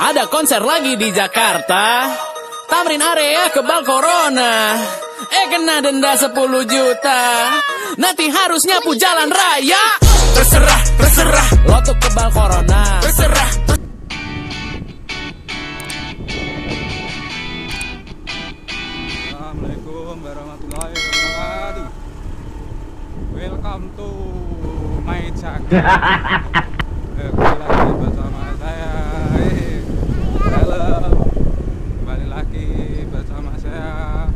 Ada konser lagi di Jakarta. Tamrin area kebal corona. Kena denda 10 juta. Nanti harus nyapu jalan raya. Terserah lo tuh kebal corona. Terserah. Assalamualaikum warahmatullahi wabarakatuh. Welcome to my Jakarta. Kembali lagi bersama saya. Halo. Kembali lagi bersama saya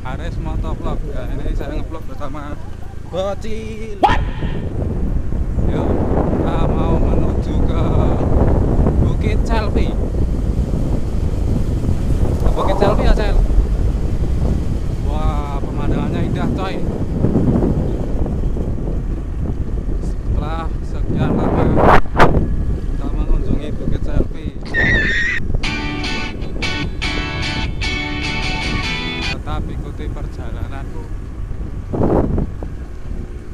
Ares Motovlog. Ya, ini saya ngevlog bersama Bocil. Yuk, kita mau menuju ke Bukit Selfie. Bukit Selfie ya, Sel. Wah, pemandangannya indah, coy. Setelah sekian lama kita mengunjungi Bukit Selfie, tetap ikuti perjalananku.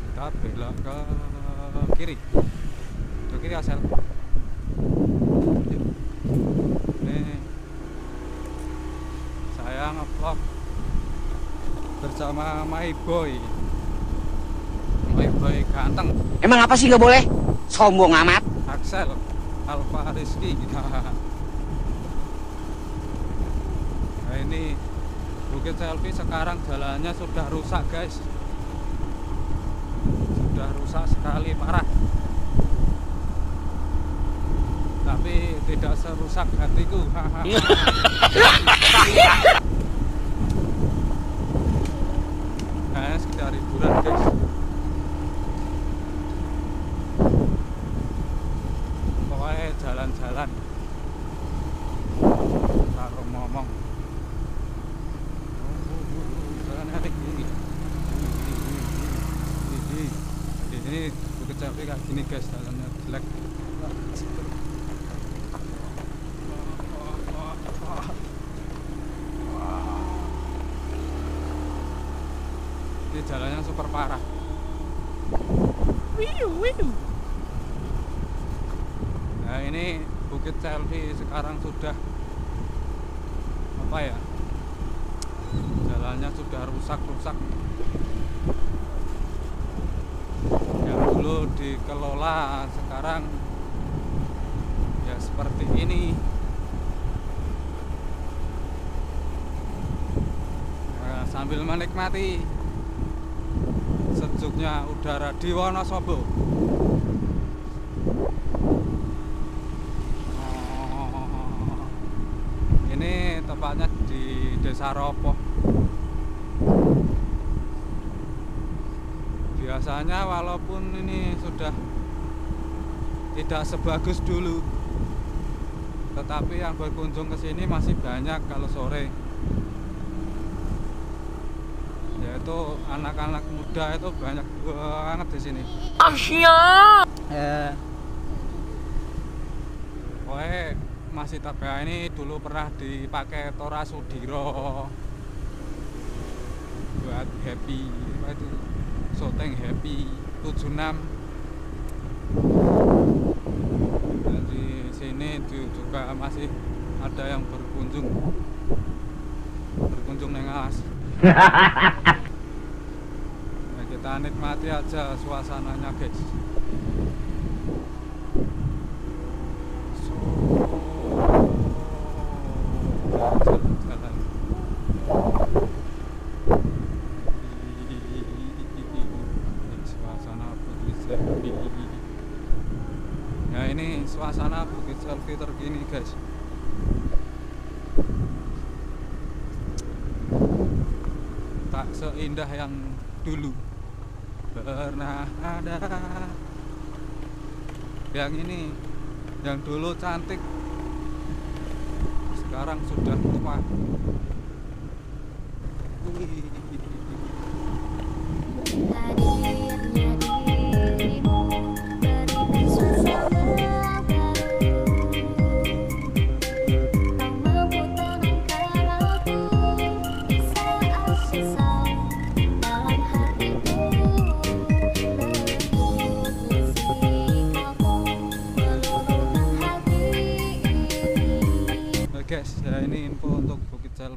Kita belok ke kiri. Ke kiri ya, Sel. Ini saya ngevlog bersama my boy ganteng. Emang apa sih nggak boleh? Sombong amat. Axel Alfa Rizky. Nah, ini Bukit Selfie sekarang jalannya sudah rusak, guys. Sudah rusak sekali, parah. Tapi tidak serusak hatiku. Nah, sekitar hiburan, guys. Pokoknya jalan-jalan karo ngomong. Ini Bukit Selfie kayak gini, guys, jalannya jelek. Ini jalannya super parah. Nah, ini Bukit Selfie sekarang sudah apa ya? Jalannya sudah rusak-rusak. Yang dulu dikelola sekarang ya seperti ini. Nah, sambil menikmati sejuknya udara di Wonosobo. Ini tepatnya di Desa Ropoh. Biasanya walaupun ini sudah tidak sebagus dulu, tetapi yang berkunjung ke sini masih banyak kalau sore. Yaitu anak-anak muda itu banyak banget di sini. Pokoknya masih Tabea ini dulu pernah dipakai Tora Sudiro buat happy, apa itu, syuting Happy 76. Dan di sini juga masih ada yang berkunjung nengas. Nah, kita nikmati aja suasananya, guys. Jalan-jalan. Suasana Bukit Selfie. Nah, ini suasana Bukit Selfie terkini, guys. Tak seindah yang dulu pernah ada. Yang ini, yang dulu cantik, sekarang sudah tua.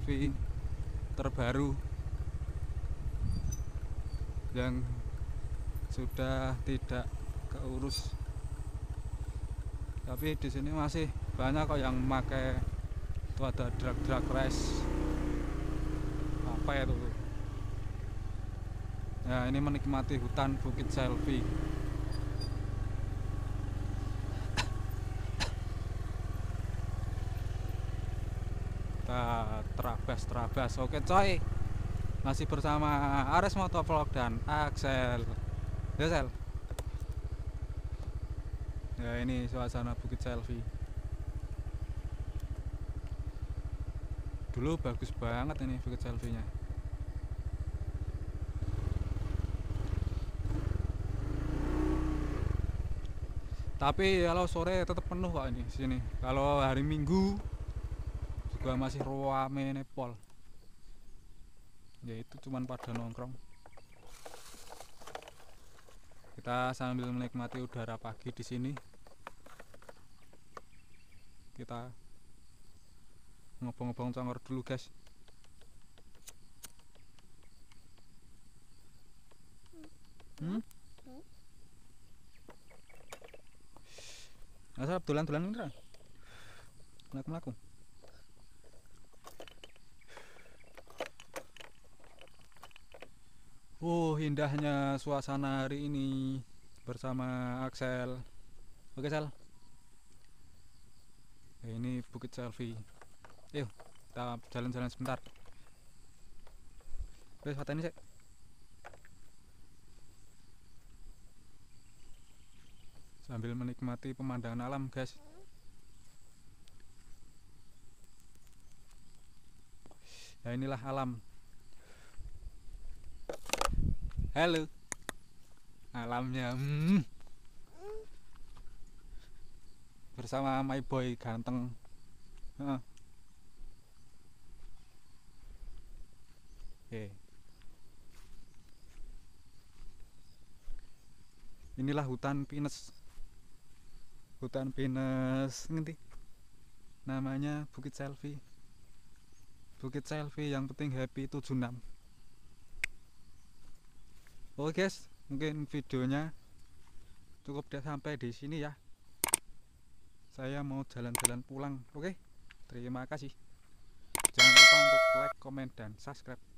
selfie terbaru yang sudah tidak keurus. Tapi di sini masih banyak kok yang memakai. Itu ada drag race. Apa itu? Ya, ini menikmati hutan Bukit Selfie. Terabas. Oke coy, masih bersama Ares Motovlog dan Axel. Ya Sel. Ya, ini suasana Bukit Selfie. Dulu bagus banget ini Bukit Selfie-nya. Tapi kalau sore tetap penuh kok ini sini. Kalau hari Minggu juga masih rame nepol. Ya itu cuman pada nongkrong. Kita sambil menikmati udara pagi di sini. Kita ngobong-ngobong congor dulu guys. Asal dolan-dolan ini melaku. Indahnya suasana hari ini bersama Axel. Oke Sel. Ini Bukit Selfie. Yuk kita jalan-jalan sebentar. Wes ini sih. Sambil menikmati pemandangan alam guys. Ya inilah alam. Halo. Alamnya bersama my boy ganteng. Inilah hutan pinus. Hutan pinus ngerti? Namanya Bukit Selfie. Bukit Selfie yang penting happy 76. Oke guys, mungkin videonya cukup sampai di sini ya. Saya mau jalan-jalan pulang. Oke, terima kasih. Jangan lupa untuk like, komen, dan subscribe.